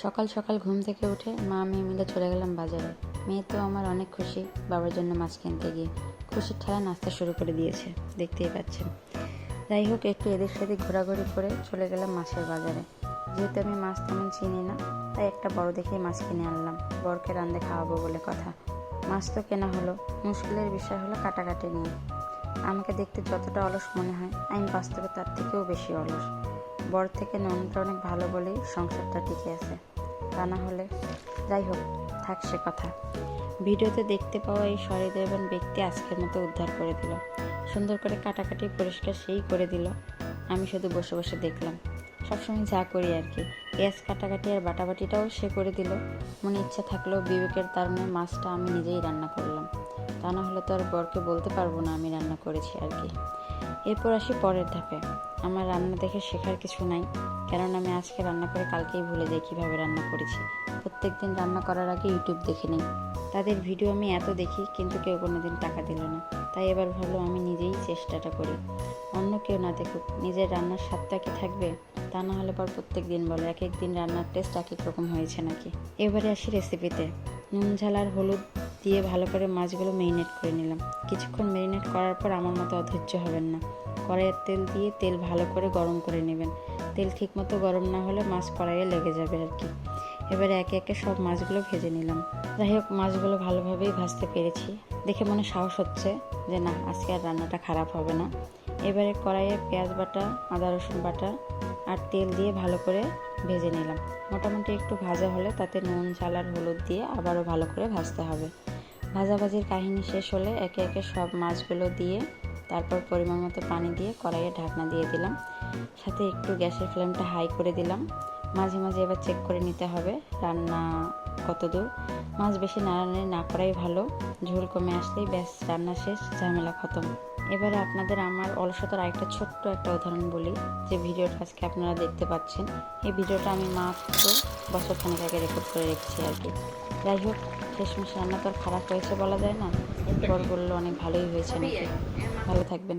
সকাল সকাল ঘুম থেকে উঠে মা মেয়ে মিলে চলে গেলাম বাজারে। মেয়ে তো আমার অনেক খুশি বাবার জন্য মাছ কিনতে গিয়ে। খুশির ঠেলায় নাস্তা শুরু করে দিয়েছে, দেখতেই পাচ্ছেন। যাই হোক, একটু এদিক সেদিক ঘোরাঘুরি করে চলে গেলাম মাছের বাজারে। যেহেতু আমি মাছ তেমন চিনি না, তাই একটা বড় দেখেই মাছ কিনে আনলাম, বরকে রাঁধে খাওয়াবো বলে কথা। মাছ তো কেনা হলো, মুশকিলের বিষয় হলো কাটাকাটি নিয়ে। আমাকে দেখতে যতটা অলস মনে হয়, আমি বাস্তবে তার থেকেও বেশি অলস। বর থেকে ননটা অনেক ভালো বলেই সংসারটা টিকে আছে, তা না হলে। যাই হোক, থাক সে কথা। ভিডিওতে দেখতে পাওয়া এই সহৃদয়বান ব্যক্তি আজকের মতো উদ্ধার করে দিল, সুন্দর করে কাটাকাটি পরিষ্কার সেই করে দিল। আমি শুধু বসে বসে দেখলাম, সবসময় যা করি আর কি। পেঁয়াজ কাটাকাটি আর বাটাবাটিটাও সে করে দিল। মনে ইচ্ছা থাকলেও বিবেকের তারণে মাছটা আমি নিজেই রান্না করলাম, তা না হলে তো আর বরকে বলতে পারবো না আমি রান্না করেছি আর কি। এরপর আসি পরের ধাপে। আমার রান্না দেখে শেখার কিছু নাই, কারণ আমি আজকে রান্না করে কালকেই ভুলে যাই কীভাবে রান্না করেছি। প্রত্যেক দিন রান্না করার আগে ইউটিউব দেখে নিই। তাদের ভিডিও আমি এত দেখি, কিন্তু কেউ কোনো দিন টাকা দিল না। তাই এবার ভাবলাম আমি নিজেই চেষ্টাটা করি, অন্য কেউ না দেখুক, নিজের রান্নার স্বাদটা কি থাকবে। তা না হলে পর প্রত্যেক দিন বলে এক এক দিন রান্নার টেস্ট এক এক রকম হয়েছে নাকি। এবারে আসি রেসিপিতে। নুন ঝাল আর হলুদ দিয়ে ভালো করে মাছগুলো মেরিনেট করে নিলাম। কিছুক্ষণ মেরিনেট করার পর আমার মতো অধৈর্য হবেন না, কড়াইয়ের তেল দিয়ে তেল ভালো করে গরম করে নেবেন। তেল ঠিক মতো গরম না হলে মাছ কড়াইয়ে লেগে যাবে আর কি। এবারে একে একে সব মাছগুলো ভেজে নিলাম। যাই হোক, মাছগুলো ভালোভাবেই ভাজতে পেরেছি দেখে মনে সাহস হচ্ছে যে না, আজকে আর রান্নাটা খারাপ হবে না। এবারে কড়াইয়ে পেঁয়াজ বাটা, আদা রসুন বাটা আর তেল দিয়ে ভালো করে ভেজে নিলাম। মোটামুটি একটু ভাজা হলে তাতে নুন ঝাল আর হলুদ দিয়ে আবারও ভালো করে ভাজতে হবে। ভাজাভাজির কাহিনী শেষ হলে একে একে সব মাছগুলো দিয়ে তারপর পরিমাণ মতো পানি দিয়ে কড়াইয়ে ঢাকনা দিয়ে দিলাম। সাথে একটু গ্যাসের ফ্লেমটা হাই করে দিলাম। মাঝে মাঝে এবার চেক করে নিতে হবে রান্না কতদূর। মাছ বেশি নাড়ানাড়ি না করাই ভালো, ঝোল কমে আসলেই ব্যাস রান্না শেষ, ঝামেলা খতম। এবারে আপনাদের আমার অলসতার আরেকটা ছোট্ট একটা উদাহরণ বলি, যে ভিডিওটা আজকে আপনারা দেখতে পাচ্ছেন। এই ভিডিওটা আমি মাত্র বছরখানেক আগে রেকর্ড করে রেখেছি আর কি। যাই হোক, শেষমেশ রান্না তো আর খারাপ হয়েছে বলা যায় না। বর বললো অনেক ভালোই হয়েছে নাকি। ভালো থাকবেন।